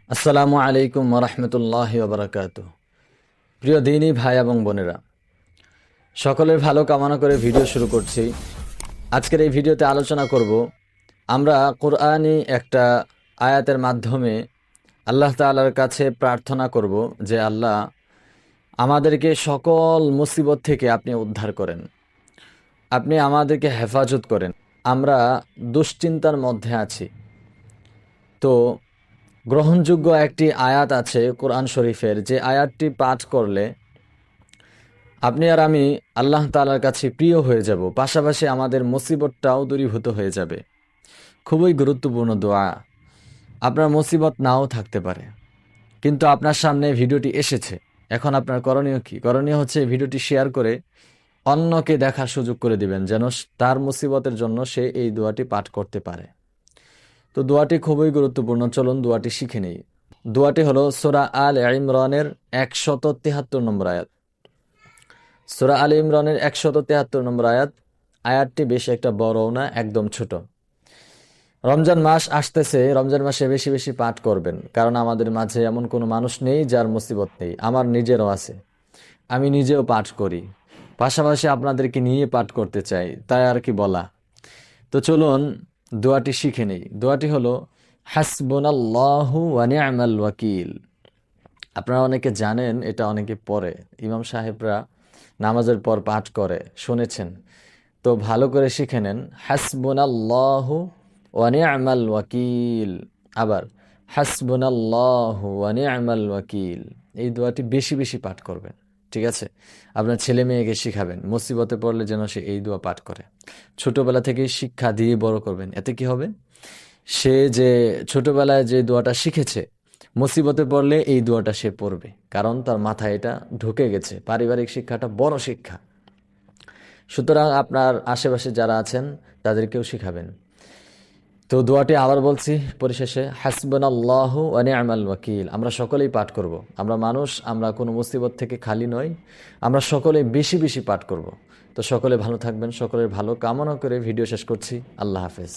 আসসালামু আলাইকুম ওরহমতুল্লাহি ওবরাকাতুহ। প্রিয় দিনী ভাই এবং বোনেরা, সকলের ভালো কামনা করে ভিডিও শুরু করছি। আজকের এই ভিডিওতে আলোচনা করব আমরা কোরআনী একটা আয়াতের মাধ্যমে আল্লাহ তাআলার কাছে প্রার্থনা করব যে আল্লাহ আমাদেরকে সকল মুসিবত থেকে আপনি উদ্ধার করেন, আপনি আমাদেরকে হেফাজত করেন। আমরা দুশ্চিন্তার মধ্যে আছি। তো গ্রহণযোগ্য একটি আয়াত আছে কোরআন শরীফের, যে আয়াতটি পাঠ করলে আপনি আর আমি আল্লাহ তাআলার কাছে প্রিয় হয়ে যাব, পাশাপাশি আমাদের মুসিবতটাও দূরীভূত হয়ে যাবে। খুবই গুরুত্বপূর্ণ দোয়া। আপনার মুসিবত নাও থাকতে পারে, কিন্তু আপনার সামনে ভিডিওটি এসেছে। এখন আপনার করণীয় কি? করণীয় হচ্ছে ভিডিওটি শেয়ার করে অন্যকে দেখার সুযোগ করে দিবেন, যেন তার মুসিবতের জন্য সে এই দোয়াটি পাঠ করতে পারে। তো দোয়াটি খুবই গুরুত্বপূর্ণ, চলুন দোয়াটি শিখে নেই। দোয়াটি হলো সূরা আল ইমরানের 173 নম্বর আয়াত। সূরা আল ইমরানের 173 নম্বর আয়াত। আয়াতটি বেশি একটা বড়ও না, একদম ছোট। রমজান মাস আসতেছে, রমজান মাসে বেশি বেশি পাঠ করবেন, কারণ আমাদের মাঝে এমন কোনো মানুষ নেই যার মুসিবত নেই। আমার নিজেরও আছে, আমি নিজেও পাঠ করি, পাশাপাশি আপনাদেরকে নিয়ে পাঠ করতে চাই, তাই আর কি বলা। তো চলুন দোয়াটি শিখে নেই। দোয়াটি হলো হাসবুনাল্লাহু ওয়া নি'মাল ওয়াকিল। আপনারা অনেকে জানেন, এটা অনেকে পড়ে, ইমাম সাহেবরা নামাজের পর পাঠ করে, শুনেছেন। তো ভালো করে শিখে নেন, হাসবুনাল্লাহু ওয়া নি'মাল ওয়াকিল। আবার হাসবুনাল্লাহু ওয়া নি'মাল ওয়াকিল। এই দোয়াটি বেশি বেশি পাঠ করবেন, ঠিক আছে? আপনার ছেলে মেয়েকে শিখাবেন, মুসিবতে পড়লে যেন সে এই দোয়া পাঠ করে। ছোটবেলা থেকে শিক্ষা দিয়ে বড় করবেন। এতে কি হবে? সে যে ছোটবেলায় যে দোয়াটা শিখেছে, মুসিবতে পড়লে এই দোয়াটা সে পড়বে, কারণ তার মাথায় এটা ঢুকে গেছে। পারিবারিক শিক্ষাটা বড় শিক্ষা। সুতরাং আপনার আশেপাশে যারা আছেন তাদেরকেও শিখাবেন। তো দোয়াটি আবার বলছি পরিশেষে, হাসবুনাল্লাহু ওয়া নি'মাল ওয়াকিল। আমরা সকলেই পাঠ করব। আমরা মানুষ, আমরা কোনো মুসিবত থেকে খালি নই। আমরা সকলেই বেশি বেশি পাঠ করব। তো সকলে ভালো থাকবেন, সকলের ভালো কামনা করে ভিডিও শেষ করছি। আল্লাহ হাফেজ।